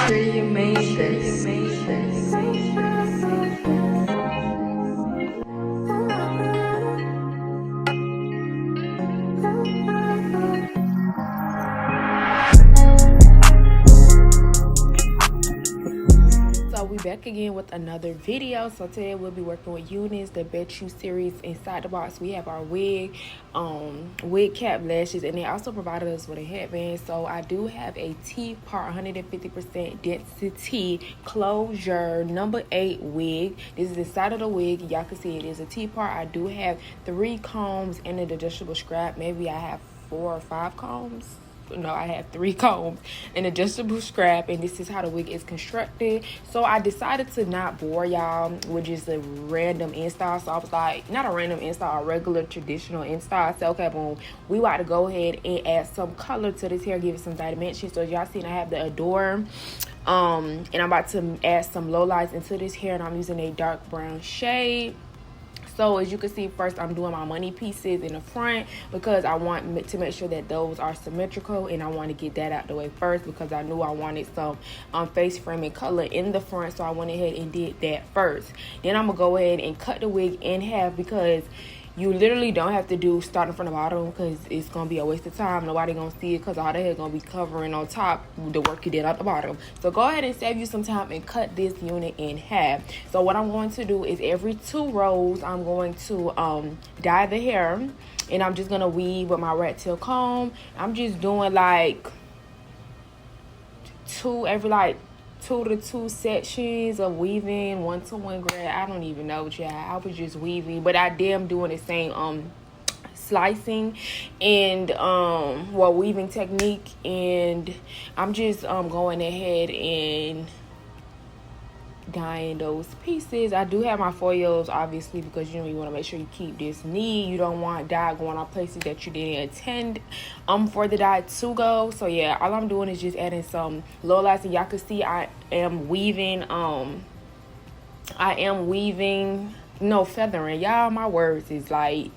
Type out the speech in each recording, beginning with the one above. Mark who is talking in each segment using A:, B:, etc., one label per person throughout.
A: sure you made this.
B: We back again with another video. So today we'll be working with Unice, the Bettyou series. Inside the box we have our wig cap, lashes, and they also provided us with a headband. So I do have a T-part 150% density closure number 8 wig. This is the side of the wig. Y'all can see it is a T-part. I do have 3 combs and an adjustable strap. Maybe I have 4 or 5 combs. No, I have 3 combs, an adjustable strap, and this is how the wig is constructed. So I decided to not bore y'all with just a random install. So I was like, not a random install, a regular traditional install. I said, okay, boom, we about to go ahead and add some color to this hair, give it some dimension. So as y'all seen, I have the Adore, and I'm about to add some Lowlights into this hair, and I'm using a dark brown shade. So as you can see, first I'm doing my money pieces in the front because I want to make sure that those are symmetrical, and I want to get that out the way first because I knew I wanted some face framing color in the front. So I went ahead and did that first. Then I'm gonna go ahead and cut the wig in half because you literally don't have to do starting from the bottom because it's gonna be a waste of time. Nobody gonna see it because all the hair gonna be covering on top the work you did at the bottom. So go ahead and save you some time and cut this unit in half. So what I'm going to do is every 2 rows I'm going to dye the hair, and I'm just gonna weave with my rat tail comb. I'm just doing like 2 to 2 sections of weaving, 1-to-1 grad. I don't even know, y'all. I was just weaving, but I am doing the same slicing and weaving technique, and I'm just going ahead and dyeing those pieces. I do have my foils obviously because you want to make sure you keep this neat. You don't want dye going on places that you didn't intend for the dye to go. So yeah, all I'm doing is just adding some Lowlights, and y'all can see I am weaving feathering. Y'all, my words is like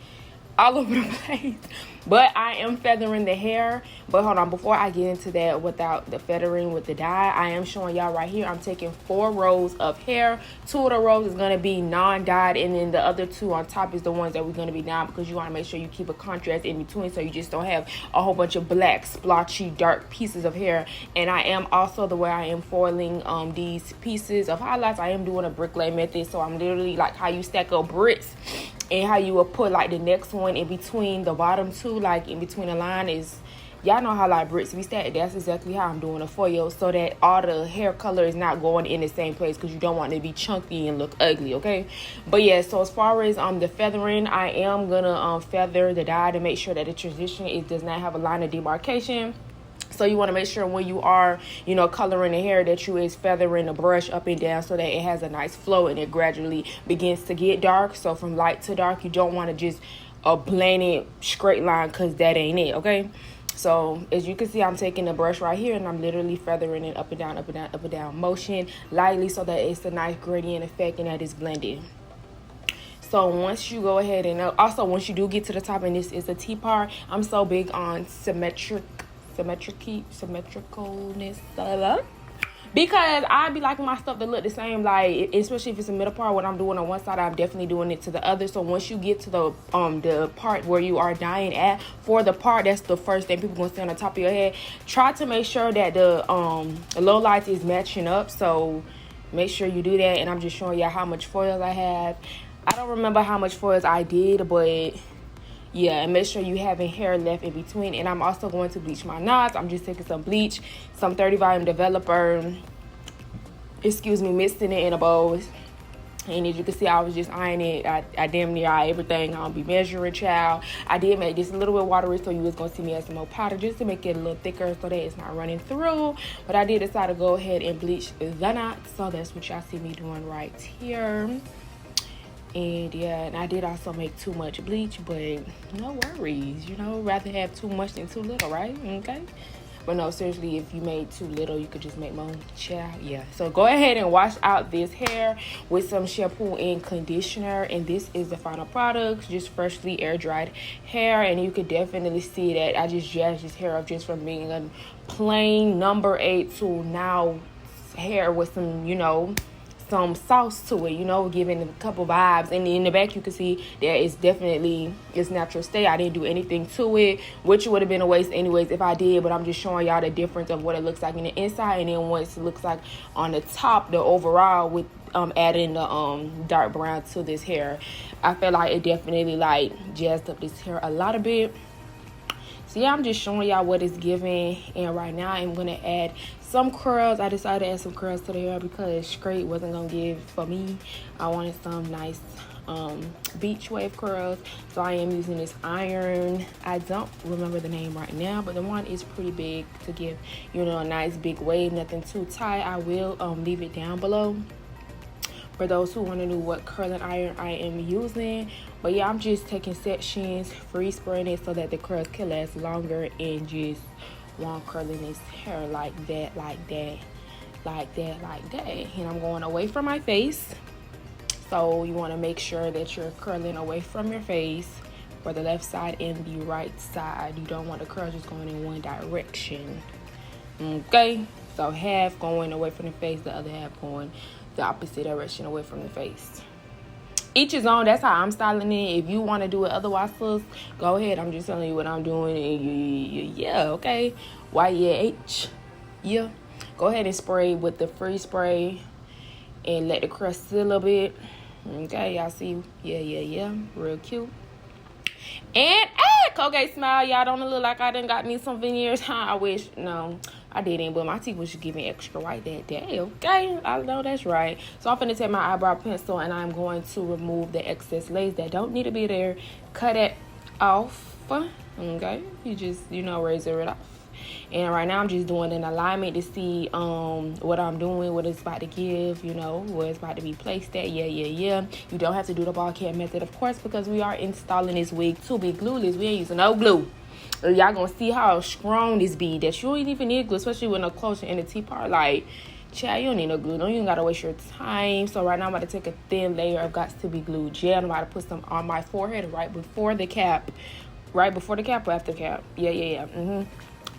B: all over the place, but I am feathering the hair. But hold on, before I get into that, without the feathering with the dye, I am showing y'all right here I'm taking 4 rows of hair. 2 of the rows is going to be non-dyed, and then the other 2 on top is the ones that we're going to be dyed because you want to make sure you keep a contrast in between so you just don't have a whole bunch of black splotchy dark pieces of hair. And I am also, the way I am foiling these pieces of highlights, I am doing a bricklay method. So I'm literally like how you stack up bricks and how you will put like the next one in between the bottom 2, like in between the line is, y'all know how like bricks be stacked. That's exactly how I'm doing a foil, so that all the hair color is not going in the same place because you don't want it to be chunky and look ugly, okay? But yeah, so as far as the feathering, I am gonna feather the dye to make sure that the transition does not have a line of demarcation. So you want to make sure when you are, coloring the hair that you is feathering the brush up and down so that it has a nice flow and it gradually begins to get dark. So from light to dark, you don't want to just a blanket straight line because that ain't it, okay? So as you can see, I'm taking the brush right here and I'm literally feathering it up and down, up and down, up and down motion lightly so that it's a nice gradient effect and that is blended. So once you go ahead and also once you do get to the top, and this is a T-part, I'm so big on symmetricalness, because I be liking my stuff to look the same, like especially if it's a middle part. What I'm doing on one side, I'm definitely doing it to the other. So once you get to the part where you are dyeing at, for the part that's the first thing people gonna see on the top of your head, try to make sure that the Lowlights is matching up. So make sure you do that. And I'm just showing y'all how much foils I have. I don't remember how much foils I did, but yeah, and make sure you having hair left in between. And I'm also going to bleach my knots. I'm just taking some bleach, some 30 volume developer, mixing it in a bowl. And as you can see, I was just eyeing it. I damn near eye everything. I'll be measuring, child. I did make this a little bit watery, so you was going to see me add some more powder just to make it a little thicker so that it's not running through. But I did decide to go ahead and bleach the knots. So that's what y'all see me doing right here. And yeah, and I did also make too much bleach, but no worries, rather have too much than too little, right? Okay. But no, seriously, if you made too little, you could just make more. Child, yeah. So go ahead and wash out this hair with some shampoo and conditioner. And this is the final product, just freshly air dried hair. And you could definitely see that I just jazzed this hair up just from being a plain number 8 to now hair with some, you know, some sauce to it, you know, giving a couple vibes. And in the back you can see there is definitely its natural state. I didn't do anything to it, which would have been a waste anyways if I did, but I'm just showing y'all the difference of what it looks like in the inside and then what it looks like on the top, the overall, with adding the dark brown to this hair. I feel like it definitely like jazzed up this hair a lot of bit. So yeah, I'm just showing y'all what it's giving. And right now I'm gonna add some curls. I decided to add some curls to the hair because straight wasn't gonna give for me. I wanted some nice beach wave curls, so I am using this iron. I don't remember the name right now, but the one is pretty big to give, you know, a nice big wave, nothing too tight. I will leave it down below for those who want to know what curling iron I am using. But yeah, I'm just taking sections, free spraying it so that the curls can last longer, and just one curling this hair like that, like that, like that, like that. And I'm going away from my face. So you want to make sure that you're curling away from your face for the left side and the right side. You don't want the curls just going in one direction. Okay, so half going away from the face, the other half going the opposite direction away from the face. Each is on. That's how I'm styling it. If you want to do it otherwise, sis, go ahead. I'm just telling you what I'm doing. And yeah, okay. YH. Yeah. Go ahead and spray with the free spray and let the crust sit a little bit. Okay, y'all see? Yeah. Real cute. And Colgate Smile, y'all don't look like I done got me some veneers. I wish. No, I didn't, but my teeth was just giving extra white that day. Okay, I know that's right. So I'm finna take my eyebrow pencil and I'm going to remove the excess lace that don't need to be there. Cut it off. Okay, you just, you know, razor it off. And right now I'm just doing an alignment to see what I'm doing, what it's about to give, you know, where it's about to be placed at. Yeah. You don't have to do the ball cap method, of course, because we are installing this wig to be glueless. We ain't using no glue. Y'all gonna see how strong this be, that you don't even need glue, especially when the closer in the T-part. Like, child, you don't need no glue. Don't even gotta waste your time. So right now I'm about to take a thin layer of Got to Be Glued gel. I'm about to put some on my forehead right before the cap. Right before the cap or after the cap? Yeah.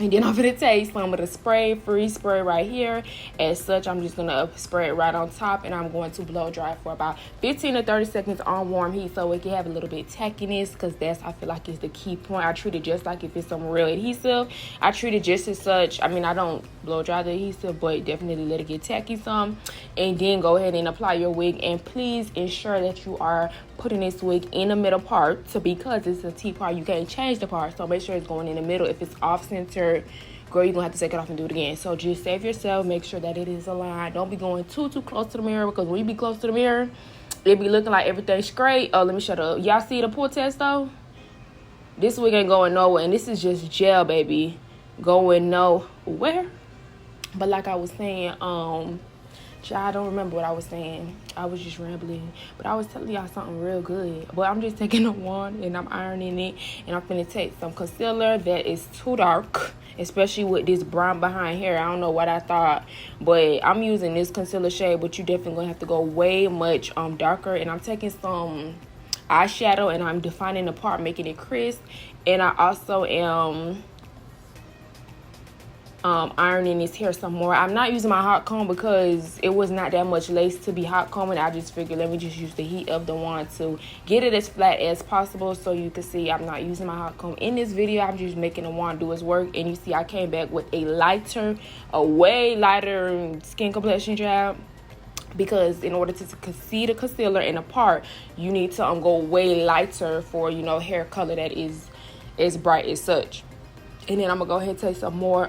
B: And then I'm going to take some of the spray, free spray right here. As such, I'm just going to spray it right on top. And I'm going to blow dry for about 15 to 30 seconds on warm heat so it can have a little bit of tackiness. Because that's, I feel like, is the key point. I treat it just like if it's some real adhesive. I treat it just as such. I mean, I don't blow dry the adhesive, but definitely let it get tacky some. And then go ahead and apply your wig. And please ensure that you are putting this wig in the middle part. So because it's a T-part, you can't change the part. So make sure it's going in the middle. If it's off-center, girl, you're gonna have to take it off and do it again. So just save yourself, make sure that it is aligned. Don't be going too close to the mirror, because when you be close to the mirror, it be looking like everything's straight. Oh, let me shut up. Y'all see the pull test though? This wig ain't going nowhere, and this is just gel, baby, going nowhere. But like I was saying, I don't remember what I was saying. I was just rambling. But I was telling y'all something real good. But I'm just taking a wand and I'm ironing it. And I'm finna take some concealer that is too dark, especially with this brown behind here. I don't know what I thought. But I'm using this concealer shade. But you definitely gonna have to go way much darker. And I'm taking some eyeshadow and I'm defining the part, making it crisp. And I also am ironing this hair some more. I'm not using my hot comb because it was not that much lace to be hot combing. I just figured let me just use the heat of the wand to get it as flat as possible. So you can see I'm not using my hot comb in this video. I'm just making the wand do its work. And you see I came back with a way lighter skin complexion job, because in order to see the concealer in a part, you need to go way lighter for, you know, hair color that is as bright as such. And then I'm gonna go ahead and take some more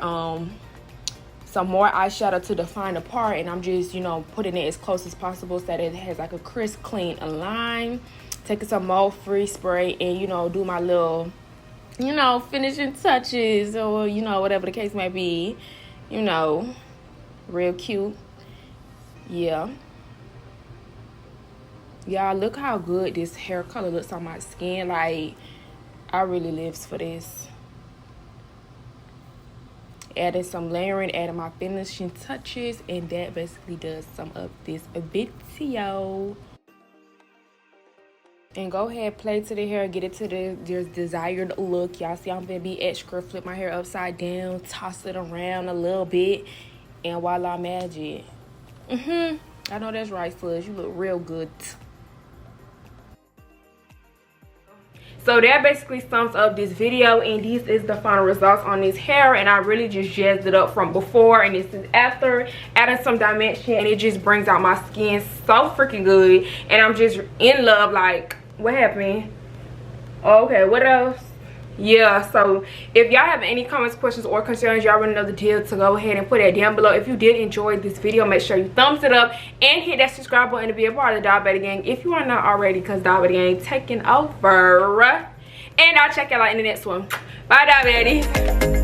B: eyeshadow to define the part, and I'm just, you know, putting it as close as possible so that it has like a crisp, clean line. Taking some more free spray and, you know, do my little, you know, finishing touches, or, you know, whatever the case may be, you know, real cute. Yeah. Y'all, look how good this hair color looks on my skin. Like, I really lives for this. Adding some layering, adding my finishing touches, and that basically does some of this video. And go ahead, play to the hair, get it to the desired look. Y'all see I'm gonna be extra, flip my hair upside down, toss it around a little bit, and voila, magic. I know that's right, sis. You look real good. So that basically sums up this video, and this is the final results on this hair. And I really just jazzed it up from before, and this is after, adding some dimension, and it just brings out my skin so freaking good. And I'm just in love. Like, what happened? Okay, what else? Yeah, so if y'all have any comments, questions, or concerns, y'all already know the deal, to go ahead and put that down below. If you did enjoy this video, make sure you thumbs it up and hit that subscribe button to be a part of the Doll Baddies gang if you are not already, because Doll Baddies gang taking over. And I'll check y'all out in the next one. Bye, Doll Baddies.